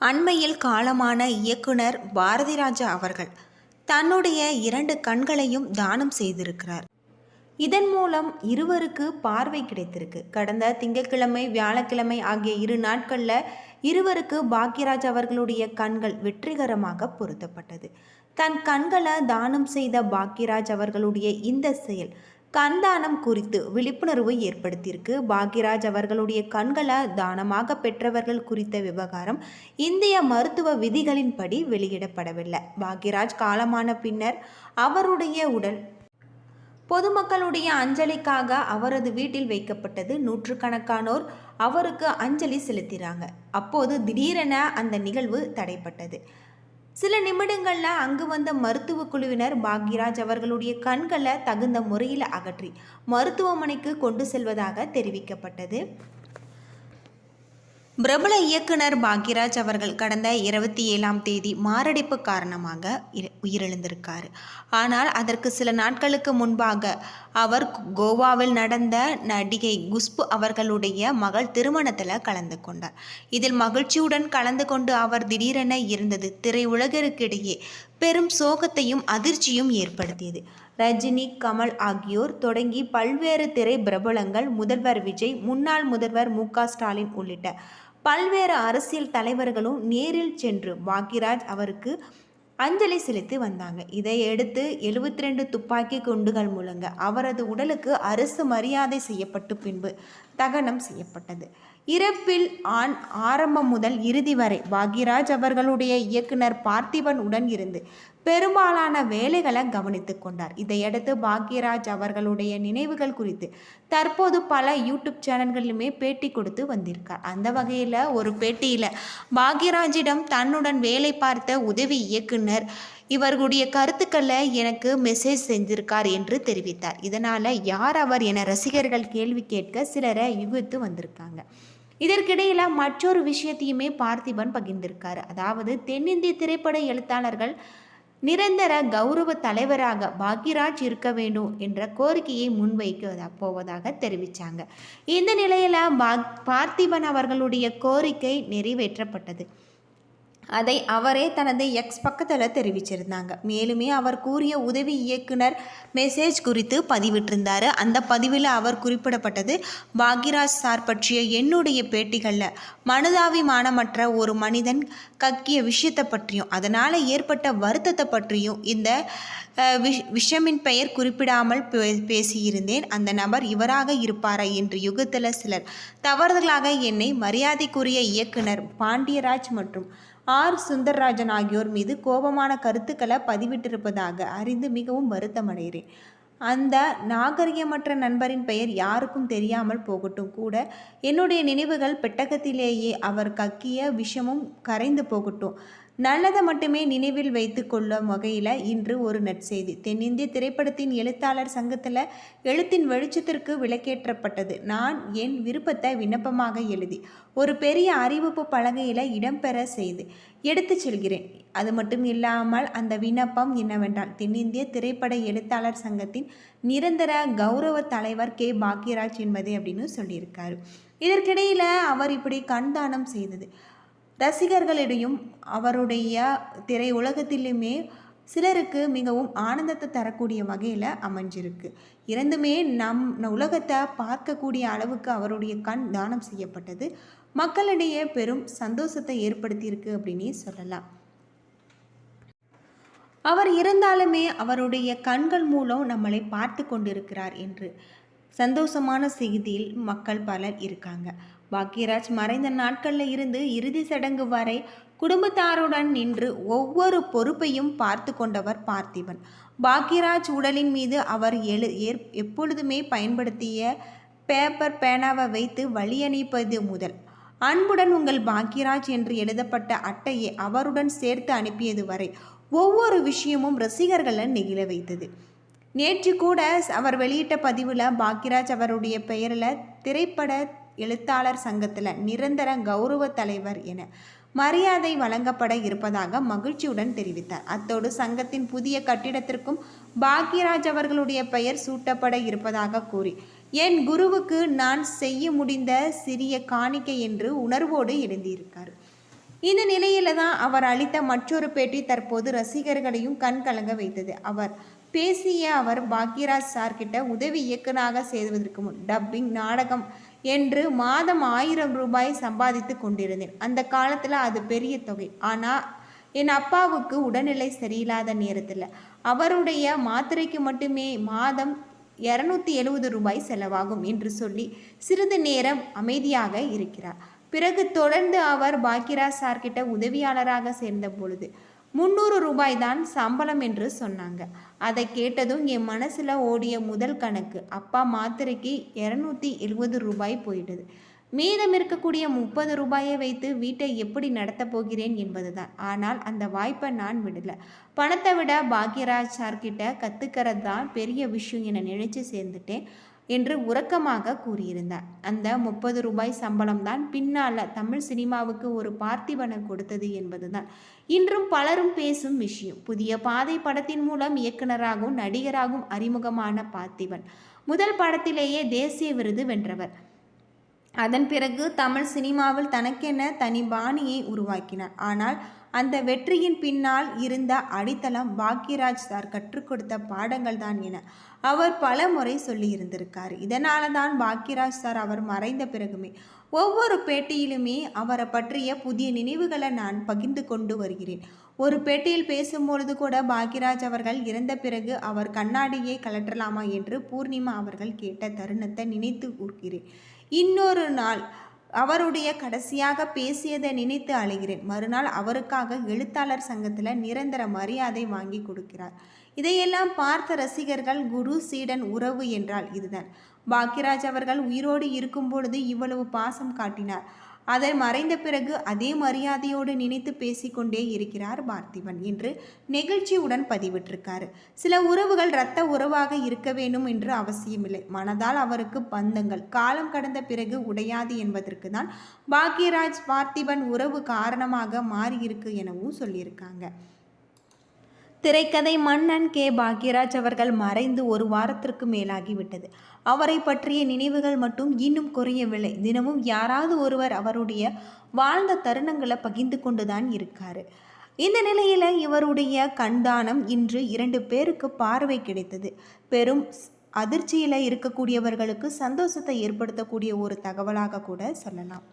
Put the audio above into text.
அண்மையில் காலமான இயக்குனர் பாரதிராஜா அவர்கள் தன்னுடைய 2 கண்களையும் தானம் செய்திருக்கிறார். இதன் மூலம் இருவருக்கு பார்வை கிடைத்திருக்கு. கடந்த திங்கட்கிழமை, வியாழக்கிழமை ஆகிய 2 நாட்களில் இருவருக்கு பாக்யராஜ் அவர்களுடைய கண்கள் வெற்றிகரமாக பொருத்தப்பட்டது. தன் கண்களை தானம் செய்த பாக்யராஜ் அவர்களுடைய இந்த செயல் கண்தானம் குறித்து விழிப்புணர்வு ஏற்படுத்தியிருக்கு. பாக்யராஜ் அவர்களுடைய கண்களை தானமாக பெற்றவர்கள் குறித்த விவகாரம் இந்திய மருத்துவ விதிகளின்படி வெளியிடப்படவில்லை. பாக்யராஜ் காலமான பின்னர் அவருடைய உடல் பொதுமக்களுடைய அஞ்சலிக்காக அவரது வீட்டில் வைக்கப்பட்டது. நூற்றுக்கணக்கானோர் அவருக்கு அஞ்சலி செலுத்தினாங்க. அப்போது திடீரென அந்த நிகழ்வு தடைப்பட்டது. சில நிமிடங்களில் அங்கு வந்த மருத்துவ குழுவினர் பாக்யராஜ் அவர்களுடைய கண்களை தகுந்த முறையில் அகற்றி மருத்துவமனைக்கு கொண்டு செல்வதாக தெரிவிக்கப்பட்டது. பிரபல இயக்குனர் பாக்யராஜ் அவர்கள் கடந்த 27ஆம் தேதி மாரடைப்பு காரணமாக உயிரிழந்திருக்கார். ஆனால் அதற்கு சில நாட்களுக்கு முன்பாக அவர் கோவாவில் நடந்த நடிகை குஷ்பு அவர்களுடைய மகள் திருமணத்தில் கலந்து கொண்டார். இதில் மகிழ்ச்சியுடன் கலந்து கொண்டு அவர் திடீரென இருந்தது திரையுலகிற்கிடையே பெரும் சோகத்தையும் அதிர்ச்சியும் ஏற்படுத்தியது. ரஜினி, கமல் ஆகியோர் தொடங்கி பல்வேறு திரை பிரபலங்கள், முதல்வர் விஜய், முன்னாள் முதல்வர் மு.க. ஸ்டாலின் உள்ளிட்ட பல்வேறு அரசியல் தலைவர்களும் நேரில் சென்று பாக்யராஜ் அவருக்கு அஞ்சலி செலுத்தி வந்தாங்க. இதையடுத்து 72 துப்பாக்கி குண்டுகள் முழங்க அவரது உடலுக்கு அரசு மரியாதை செய்யப்பட்டு பின்பு தகனம் செய்யப்பட்டது. இறப்பில் ஆரம்பம் முதல் இறுதி வரை பாக்யராஜ் அவர்களுடைய இயக்குனர் பார்த்திபன் உடன் இருந்து பெரும்பாலான வேலைகளை கவனித்து கொண்டார். இதையடுத்து பாக்யராஜ் அவர்களுடைய நினைவுகள் குறித்து தற்போது பல யூடியூப் சேனல்களிலுமே பேட்டி கொடுத்து வந்திருக்கார். அந்த வகையில் ஒரு பேட்டியில் பாக்யராஜிடம் தன்னுடன் வேலை பார்த்த உதவி இயக்குனர் இவர்களுடைய கருத்துக்களை எனக்கு மெசேஜ் செஞ்சிருக்கார் என்று தெரிவித்தார். இதனால் யார் அவர் என ரசிகர்கள் கேள்வி கேட்க சிலரை யுகித்து வந்திருக்காங்க. இதற்கிடையில் மற்றொரு விஷயத்தையுமே பார்த்திபன் பகிர்ந்திருக்காரு. அதாவது தென்னிந்திய திரைப்பட எழுத்தாளர்கள் நிரந்தர கௌரவ தலைவராக பாக்யராஜ் இருக்க வேண்டும் என்ற கோரிக்கையை முன்வைக்க போவதாக தெரிவித்தாங்க. இந்த நிலையில் பார்த்திபன் அவர்களுடைய கோரிக்கை நிறைவேற்றப்பட்டது. அதை அவரே தனது எக்ஸ் பக்கத்தில் தெரிவிச்சிருந்தாங்க. மேலுமே அவர் கூறிய உதவி இயக்குனர் மெசேஜ் குறித்து பதிவிட்டிருந்தார். அந்த பதிவில் அவர் குறிப்பிடப்பட்டது, பாக்யராஜ் சார் பற்றிய என்னுடைய பேட்டிகளில் மனிதாபிமானமற்ற ஒரு மனிதன் கக்கிய விஷயத்தை பற்றியும் அதனால் ஏற்பட்ட வருத்தத்தை பற்றியும் இந்த விஷயமின் பெயர் குறிப்பிடாமல் பேசியிருந்தேன். அந்த நபர் இவராக இருப்பாரா என்று யுகத்தில் சிலர் தவறுதலாக என்னை மரியாதைக்குரிய இயக்குனர் பாண்டியராஜ் மற்றும் ஆர். சுந்தர்ராஜன் ஆகியோர் மீது கோபமான கருத்துக்களை பதிவிட்டிருப்பதாக அறிந்து மிகவும் வருத்தமடைகிறேன். அந்த நாகரிகமற்ற நண்பரின் பெயர் யாருக்கும் தெரியாமல் போகட்டும். கூட என்னுடைய நினைவுகள் பெட்டகத்திலேயே அவர் கக்கிய விஷமும் கரைந்து போகட்டும். நல்லதை மட்டுமே நினைவில் வைத்து கொள்ளும் வகையில் இன்று ஒரு நற்செய்தி. தென்னிந்திய திரைப்படத்தின் எழுத்தாளர் சங்கத்தில் எழுத்தின் வெளிச்சத்திற்கு விளக்கேற்றப்பட்டது. நான் என் விருப்பத்தை விண்ணப்பமாக எழுதி ஒரு பெரிய அறிவிப்பு பலகையில் இடம்பெற செய்து எடுத்து செல்கிறேன். அது மட்டும் இல்லாமல் அந்த விண்ணப்பம் என்னவென்றால், தென்னிந்திய திரைப்பட எழுத்தாளர் சங்கத்தின் நிரந்தர கௌரவ தலைவர் கே. பாக்யராஜ் என்பதே அப்படின்னு சொல்லியிருக்காரு. இதற்கிடையில் அவர் இப்படி கண்தானம் செய்தது ரசிகர்களிடையும் அவருடைய திரையுலகத்திலுமே சிலருக்கு மிகவும் ஆனந்தத்தை தரக்கூடிய வகையில் அமைஞ்சிருக்கு. இரண்டுமே நம் உலகத்தை பார்க்கக்கூடிய அளவுக்கு அவருடைய கண் தானம் செய்யப்பட்டது மக்களிடையே பெரும் சந்தோஷத்தை ஏற்படுத்தியிருக்கு அப்படின்னே சொல்லலாம். அவர் இருந்தாலுமே அவருடைய கண்கள் மூலம் நம்மளை பார்த்து கொண்டிருக்கிறார் என்று சந்தோஷமான செய்தியில் மக்கள் பலர் இருக்காங்க. பாக்யராஜ் மறைந்த நாட்களில் இருந்து இறுதி சடங்கு வரை குடும்பத்தாருடன் நின்று ஒவ்வொரு பொறுப்பையும் பார்த்து கொண்டவர் பார்த்திபன். பாக்யராஜ் உடலின் மீது அவர் எப்பொழுதுமே பயன்படுத்திய பேப்பர் பேனாவை வைத்து வழியனுப்பது முதல் அன்புடன் உங்கள் பாக்யராஜ் என்று எழுதப்பட்ட அட்டையை அவருடன் சேர்த்து அனுப்பியது வரை ஒவ்வொரு விஷயமும் ரசிகர்களை நெகிழ வைத்தது. நேற்று கூட அவர் வெளியிட்ட பதிவில் பாக்யராஜ் அவருடைய பெயரில் திரைப்பட எழுத்தாளர் சங்கத்தில் நிரந்தர கௌரவ தலைவர் என மரியாதை வழங்கப்பட இருப்பதாக மகிழ்ச்சியுடன் தெரிவித்தார். அத்தோடு சங்கத்தின் புதிய கட்டிடத்திற்கும் பாக்யராஜ் அவர்களுடைய பெயர் சூட்டப்பட இருப்பதாக கூறி, என் குருவுக்கு நான் செய்ய முடிந்த சிறிய காணிக்கை என்று உணர்வோடு எழுதியிருக்கார். இந்த நிலையில தான் அவர் அளித்த மற்றொரு பேட்டி தற்போது ரசிகர்களையும் கண் கலங்க வைத்தது. அவர் பாக்யராஜ் சார் கிட்ட உதவி இயக்குனராக சேருவதற்கு முன் டப்பிங், நாடகம் என்று மாதம் 1000 ரூபாய் சம்பாதித்து கொண்டிருந்தேன். அந்த காலத்தில் அது பெரிய தொகை. ஆனால் என் அப்பாவுக்கு உடல்நிலை சரியில்லாத நேரத்தில் அவருடைய மாத்திரைக்கு மட்டுமே மாதம் 270 ரூபாய் செலவாகும் என்று சொல்லி சிறிது நேரம் அமைதியாக இருக்கிறார். பிறகு தொடர்ந்து அவர் பாக்யராஜ் சார்கிட்ட உதவியாளராக சேர்ந்த பொழுது 300 ரூபாய் தான் சம்பளம் என்று சொன்னாங்க. அதை கேட்டதும் என் மனசில் ஓடிய முதல் கணக்கு, அப்பா மாத்திரைக்கு 270 ரூபாய் போயிட்டது. மீதம் இருக்கக்கூடிய 30 ரூபாயை வைத்து வீட்டை எப்படி நடத்தப் போகிறேன் என்பதுதான். ஆனால் அந்த வாய்ப்பை நான் விடலை. பணத்தை விட பாக்யராஜ் சார்கிட்ட கற்றுக்கிறது தான் பெரிய விஷயம் என நினைச்சு சேர்ந்துட்டேன் என்று உறக்கமாக கூறியிருந்தார். அந்த 30 ரூபாய் சம்பளம் தான் பின்னால் தமிழ் சினிமாவுக்கு ஒரு பார்த்திபனை கொடுத்தது என்பதுதான் இன்றும் பலரும் பேசும் விஷயம். புதிய பாதை படத்தின் மூலம் இயக்குனராகவும் நடிகராகவும் அறிமுகமான பார்த்திபன் முதல் படத்திலேயே தேசிய விருது வென்றவர். அதன் பிறகு தமிழ் சினிமாவில் தனக்கென தனி பாணியை உருவாக்கினார். ஆனால் அந்த வெற்றியின் பின்னால் இருந்த அடித்தளம் பாக்யராஜ் சார் கற்றுக் கொடுத்த பாடங்கள் தான் என அவர் பல முறை சொல்லியிருந்திருக்கார். இதனால தான் பாக்யராஜ் சார் அவர் மறைந்த பிறகுமே ஒவ்வொரு பேட்டியிலுமே அவரை பற்றிய புதிய நினைவுகளை நான் பகிர்ந்து கொண்டு வருகிறேன். ஒரு பேட்டியில் பேசும்பொழுது கூட பாக்யராஜ் அவர்கள் இறந்த பிறகு அவர் கண்ணாடியை கலற்றலாமா என்று பூர்ணிமா அவர்கள் கேட்ட தருணத்தை நினைத்து கூறுகிறேன். இன்னொரு நாள் அவருடைய கடைசியாக பேசியதை நினைத்து அழுகிறேன். மறுநாள் அவருக்காக எழுத்தாளர் சங்கத்தில் நிரந்தர மரியாதை வாங்கி கொடுக்கிறார். இதையெல்லாம் பார்த்த ரசிகர்கள் குரு சீடன் உறவு என்றால் இதுதான். பாக்யராஜ் அவர்கள் உயிரோடு இருக்கும் பொழுது இவ்வளவு பாசம் காட்டினார். அதை மறைந்த பிறகு அதே மரியாதையோடு நினைத்து பேசிக்கொண்டே இருக்கிறார் பார்த்திபன் என்று நெகிழ்ச்சியுடன் பதிவிட்டிருக்காரு. சில உறவுகள் இரத்த உறவாக இருக்க வேண்டும் என்று அவசியமில்லை. மனதால் அவருக்கு பந்தங்கள் காலம் கடந்த பிறகு உடையாது என்பதற்கு தான் பாக்யராஜ் பார்த்திபன் உறவு காரணமாக மாறியிருக்கு எனவும் சொல்லியிருக்காங்க. திரைக்கதை மன்னன் கே. பாக்யராஜ் அவர்கள் மறைந்து ஒரு வாரத்திற்கு மேலாகிவிட்டது. அவரை பற்றிய நினைவுகள் மட்டும் இன்னும் குறையவில்லை. தினமும் யாராவது ஒருவர் அவருடைய வாழ்ந்த தருணங்களை பகிர்ந்து கொண்டுதான் இருக்காரு. இந்த நிலையில் இவருடைய கண்தானம் இன்று 2 பேருக்கு பார்வை கிடைத்தது. பெரும் அதிர்ச்சியில் இருக்கக்கூடியவர்களுக்கு சந்தோஷத்தை ஏற்படுத்தக்கூடிய ஒரு தகவலாக கூட சொல்லலாம்.